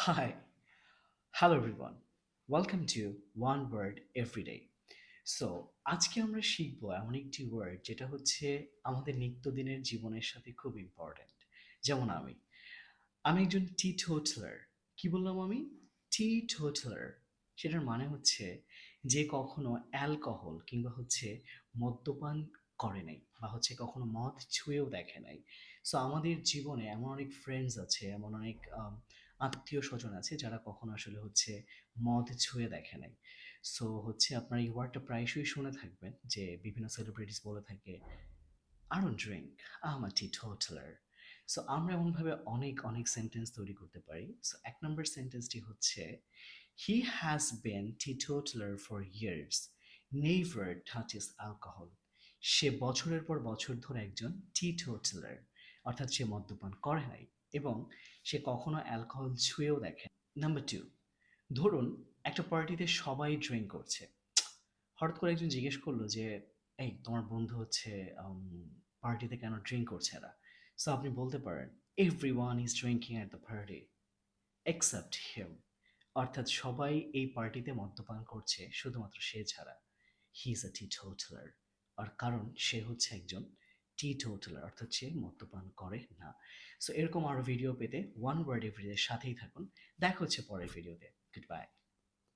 Hi, hello everyone. Welcome to One Word Everyday. So আজকে আমরা শিখব এমন একটি ওয়ার্ড যেটা হচ্ছে আমাদের নিত্যদিনের জীবনের সাথে খুব ইম্পর্ট্যান্ট। যেমন আমি একজন টি টোটলার। কি বললাম আমি? টি টোটলার। সেটার মানে হচ্ছে যে কখনো অ্যালকোহল কিংবা হচ্ছে মদ্যপান করে নাই বা হচ্ছে কখনো মদ ছুঁয়েও দেখে নাই। সো আমাদের জীবনে এমন অনেক ফ্রেন্ডস আছে, এমন অনেক আত্মীয় স্বজন আছে যারা কখনো আসলে হচ্ছে মদ ছুঁয়ে দেখে নাই। সো হচ্ছে আপনার এই ওয়ার্ডটা প্রায়শই শুনে থাকবেন যে বিভিন্ন সেলিব্রিটিস বলে থাকে, I don't drink, I'm a teetotaler. So আমরা এমনভাবে অনেক অনেক সেন্টেন্স তৈরি করতে পারি। সো এক নম্বর সেন্টেন্সটি হচ্ছে, he has been teetotaler for years, never touches alcohol. সে বছরের পর বছর ধরে একজন teetotaler, অর্থাৎ সে মদ্যপান করে নাই এবং সে কখনো অ্যালকোহল ছুঁয়েও দেখে। নাম্বার টু, ধরুন একটা পার্টিতে সবাই ড্রিঙ্ক করছে। হঠাৎ করে একজন জিজ্ঞেস করলো যে, এই তোমার বন্ধু হচ্ছে পার্টিতে কেন ড্রিঙ্ক করছে না? সো আপনি বলতে পারেন, everyone is drinking at the party except him. অর্থাৎ সবাই এই পার্টিতে মদ্যপান করছে শুধুমাত্র সে ছাড়া। হি ইজ আ টি টোটালার। আর কারণ সে হচ্ছে একজন টি টোটালার, অর্থাৎ সে মদ্যপান করে না। সো এরকম আরো ভিডিও পেতে ওয়ান ওয়ার্ড এভরিডে সাথেই থাকুন। দেখা হচ্ছে পরের ভিডিওতে। Good bye.